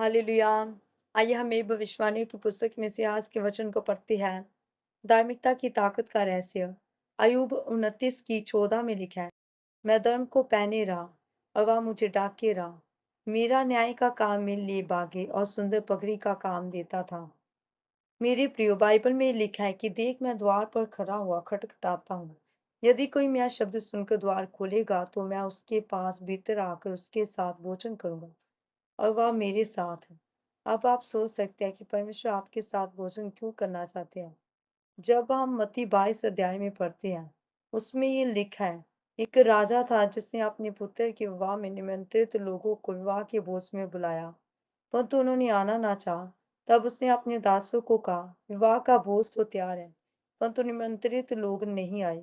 Hallelujah. आइए हम एक भविष्यवाणियों की पुस्तक में से आज के वचन को पढ़ते हैं। धार्मिकता की ताकत का रहस्य। अय्यूब 29 की 14 में लिखा है, मैं धर्म को पहने रहा और वह मुझे ढाके रहा। मेरा न्याय का काम मेरे लिए बागे और सुंदर पगड़ी का काम देता था। मेरे प्रियो, बाइबल में लिखा है कि देख, मैं द्वार पर खड़ा हुआ खटखटाता हूँ। यदि कोई मेरा शब्द सुनकर द्वार खोलेगा तो मैं उसके पास भीतर आकर उसके साथ भोजन करूंगा और वह मेरे साथ है। अब आप सोच सकते हैं कि परमेश्वर आपके साथ भोजन क्यों करना चाहते हैं। जब हम मत्ती 22 अध्याय में पढ़ते हैं, उसमें ये लिखा है, एक राजा था जिसने अपने पुत्र के विवाह में निमंत्रित लोगों को विवाह के भोज में बुलाया, परंतु उन्होंने आना ना चाहा। तब उसने अपने दासों को कहा, विवाह का भोज तो तैयार है, परंतु निमंत्रित लोग नहीं आए।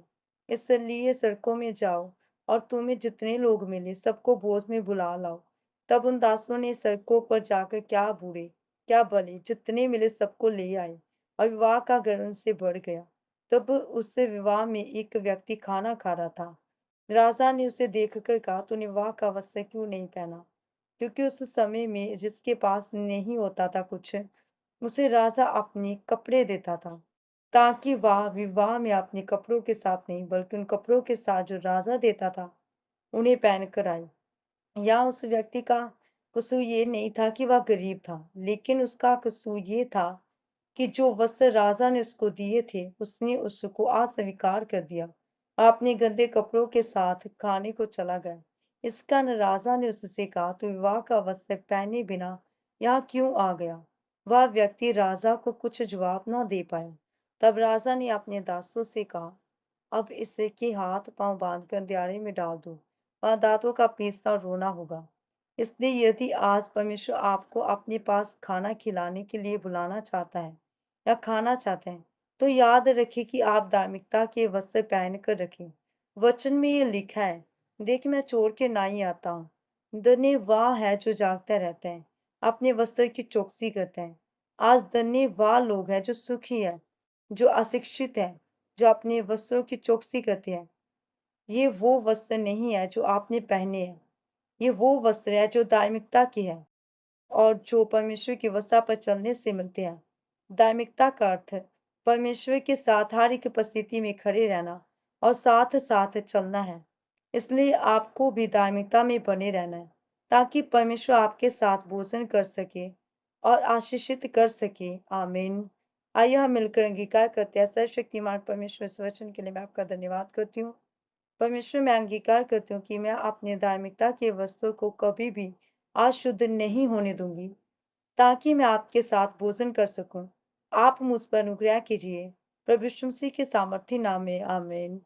इसलिए सड़कों में जाओ और तुम्हें जितने लोग मिले सबको भोज में बुला लाओ। तब उन दासों ने सड़कों पर जाकर क्या बूढ़े क्या भले जितने मिले सबको ले आए और विवाह का घर उनसे बढ़ गया। तब उस विवाह में एक व्यक्ति खाना खा रहा था। राजा ने उसे देखकर कहा, तूने विवाह का वस्त्र क्यों नहीं पहना? क्योंकि उस समय में जिसके पास नहीं होता था कुछ, उसे राजा अपने कपड़े देता था, ताकि वह विवाह में अपने कपड़ों के साथ नहीं बल्कि उन कपड़ों के साथ जो राजा देता था उन्हें पहनकर आए। या उस व्यक्ति का कसूर ये नहीं था कि वह गरीब था, लेकिन उसका कसूर ये था कि जो वस्त्र राजा ने उसको दिए थे, उसने उसको अस्वीकार कर दिया और अपने गंदे कपड़ों के साथ खाने को चला गया। इस कारण राजा ने उससे कहा, तू विवाह का वस्त्र पहने बिना यहाँ क्यों आ गया? वह व्यक्ति राजा को कुछ जवाब न दे पाया। तब राजा ने अपने दासों से कहा, अब इसके हाथ पांव बांधकर अंधियारे में डाल दो, वहाँ दांतों का पीसना और रोना होगा। इसलिए यदि आज परमेश्वर आपको अपने पास खाना खिलाने के लिए बुलाना चाहता है या खाना चाहते हैं, तो याद रखें कि आप धार्मिकता के वस्त्र पहन कर रखें। वचन में ये लिखा है, देख, मैं चोर के ना ही आता हूँ। धन्य वह है जो जागते रहते हैं, अपने वस्त्र की चौकसी करते हैं। आज धन्य वह लोग हैं जो सुखी है, जो अशिक्षित है, जो अपने वस्त्रों की चौकसी करते हैं। ये वो वस्त्र नहीं है जो आपने पहने हैं, ये वो वस्त्र है जो धार्मिकता की है और जो परमेश्वर की वसा पर चलने से मिलते हैं। धार्मिकता का अर्थ है परमेश्वर के साथ हर एक परिस्थिति में खड़े रहना और साथ साथ चलना है। इसलिए आपको भी धार्मिकता में बने रहना है, ताकि परमेश्वर आपके साथ भोजन कर सके और आशीषित कर सके। आमीन। आइए हम मिलकर अंगीकार करते हैं। सर्वशक्तिमान परमेश्वर, इस वचन के लिए मैं आपका धन्यवाद करती हूँ। परमेश्वर, मैं अंगीकार करती हूँ कि मैं अपनी धार्मिकता के वस्त्रों को कभी भी अशुद्ध नहीं होने दूंगी, ताकि मैं आपके साथ भोजन कर सकूं। आप मुझ पर अनुग्रह कीजिए। प्रभु यीशु मसीह के सामर्थी नाम में, आमीन।